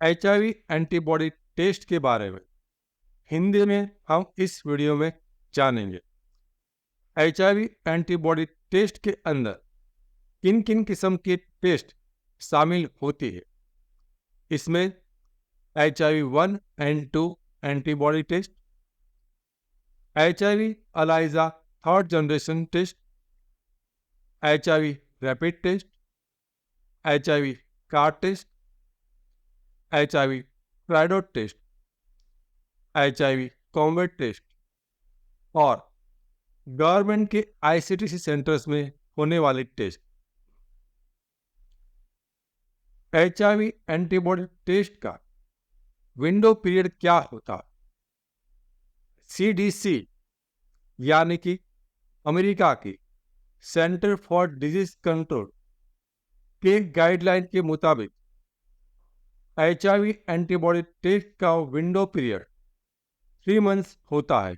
HIV antibody test के बारे में हिंदी में हम इस वीडियो में जानेंगे। HIV एंटीबॉडी टेस्ट के अंदर किन किन किस्म की टेस्ट शामिल होती है। इसमें HIV-1 and 2 antibody test, HIV ELISA third generation test, HIV rapid test, HIV card test, HIV Tridot test, HIV combat test और गवर्नमेंट के ICTC सेंटर्स में होने वाली टेस्ट। HIV एंटीबॉडी टेस्ट का विंडो पीरियड क्या होता है? CDC यानी कि अमेरिका की सेंटर फॉर डिजीज कंट्रोल के गाइडलाइन के मुताबिक HIV एंटीबॉडी टेस्ट का विंडो पीरियड 3 मंथ्स होता है।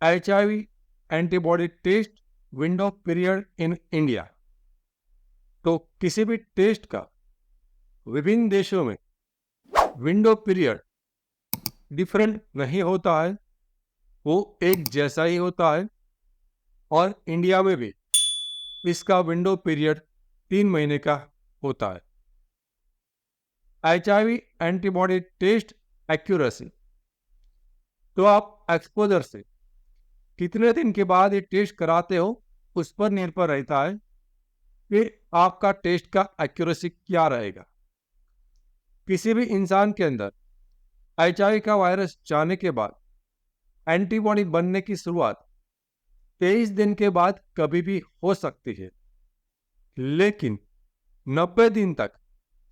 HIV antibody test window period in India, तो किसी भी टेस्ट का विभिन्न देशों में विंडो पीरियड डिफरेंट नहीं होता है, वो एक जैसा ही होता है। और इंडिया में भी इसका विंडो पीरियड 3 महीने का होता है। HIV एंटीबॉडी टेस्ट एक्यूरेसी, तो आप एक्सपोजर से कितने दिन के बाद ये टेस्ट कराते हो उस पर निर्भर रहता है कि आपका टेस्ट का एक्यूरेसी क्या रहेगा। किसी भी इंसान के अंदर HIV का वायरस जाने के बाद एंटीबॉडी बनने की शुरुआत 23 दिन के बाद कभी भी हो सकती है, लेकिन 90 दिन तक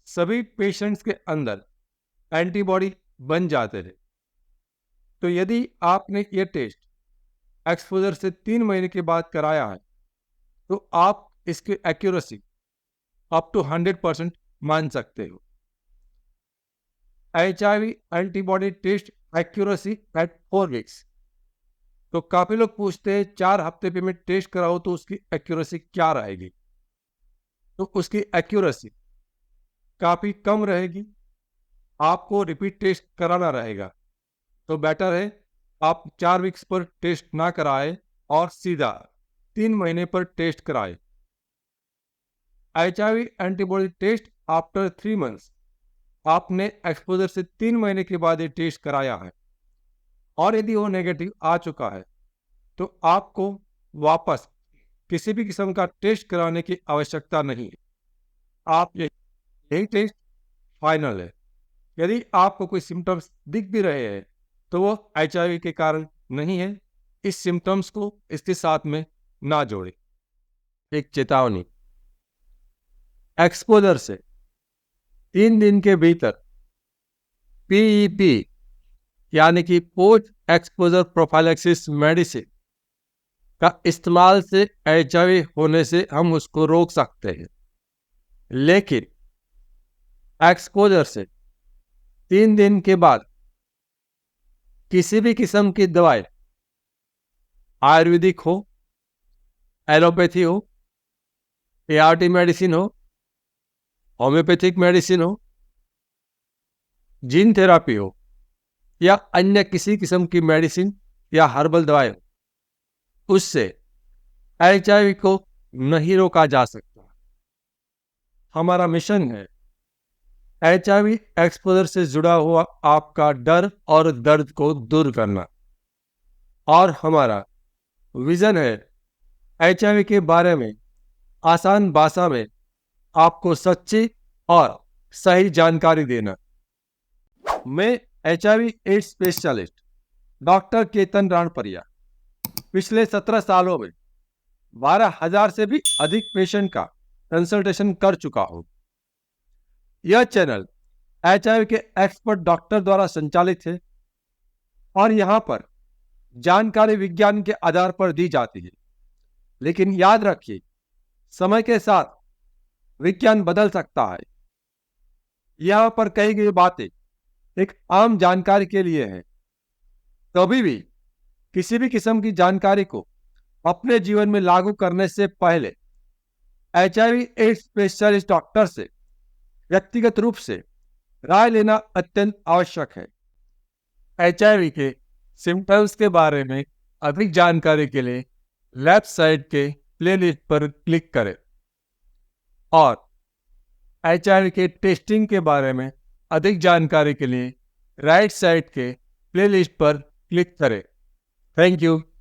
सभी पेशेंट्स के अंदर एंटीबॉडी बन जाते हैं। तो यदि आपने ये टेस्ट एक्सपोजर से 3 महीने के बाद कराया है तो आप इसकी एक्यूरेसी अप टू 100% मान सकते हो। HIV antibody test accuracy at 4 weeks, तो काफी लोग पूछते हैं 4 हफ्ते पे मैं टेस्ट कराऊं तो उसकी एक्यूरेसी क्या रहेगी। तो उसकी एक्यूरेसी काफी कम रहेगी, आपको रिपीट टेस्ट कराना रहेगा। तो बेटर है आप 4 वीक्स पर टेस्ट ना कराए और सीधा 3 महीने पर टेस्ट कराए। HIV antibody test after 3 months, आपने एक्सपोजर से 3 महीने के बाद ये टेस्ट कराया है और यदि वो नेगेटिव आ चुका है तो आपको वापस किसी भी किस्म का टेस्ट कराने की आवश्यकता नहीं है। आप यही टेस्ट फाइनल है। यदि आपको कोई सिम्टम्स दिख भी रहे हैं तो वो HIV के कारण नहीं है। इस सिम्टम्स को इसके साथ में ना जोड़ें। एक चेतावनी, एक्सपोजर से 3 दिन के भीतर PEP यानी कि पोस्ट एक्सपोजर प्रोफाइलैक्सिस मेडिसिन का इस्तेमाल से HIV होने से हम उसको रोक सकते हैं, लेकिन एक्सपोजर से 3 दिन के बाद किसी भी किस्म की दवाई, आयुर्वेदिक हो, एलोपैथी हो, ART मेडिसिन हो, होम्योपैथिक मेडिसिन हो, जीन थेरापी हो या अन्य किसी किस्म की मेडिसिन या हर्बल दवाई हो, उससे HIV को नहीं रोका जा सकता। हमारा मिशन है HIV एक्सपोजर से जुड़ा हुआ आपका डर और दर्द को दूर करना, और हमारा विजन है HIV के बारे में आसान भाषा में आपको सच्ची और सही जानकारी देना। मैं HIV AIDS specialist doctor Ketan Ranpariya पिछले 17 सालों में 12,000 से भी अधिक पेशेंट का कंसल्टेशन कर चुका हूं। यह चैनल HIV के एक्सपर्ट डॉक्टर द्वारा संचालित है और यहां पर जानकारी विज्ञान के आधार पर दी जाती है, लेकिन याद रखिए समय के साथ विज्ञान बदल सकता है। यहां पर कही गई बातें एक आम जानकारी के लिए है। कभी भी किसी भी किस्म की जानकारी को अपने जीवन में लागू करने से पहले HIV एड्स स्पेशलिस्ट डॉक्टर से व्यक्तिगत रूप से राय लेना अत्यंत आवश्यक है। HIV के सिम्टम्स के बारे में अधिक जानकारी के लिए लेफ्ट साइड के प्लेलिस्ट पर क्लिक करें और HIV के टेस्टिंग के बारे में अधिक जानकारी के लिए राइट साइड के प्लेलिस्ट पर क्लिक करें। Thank you.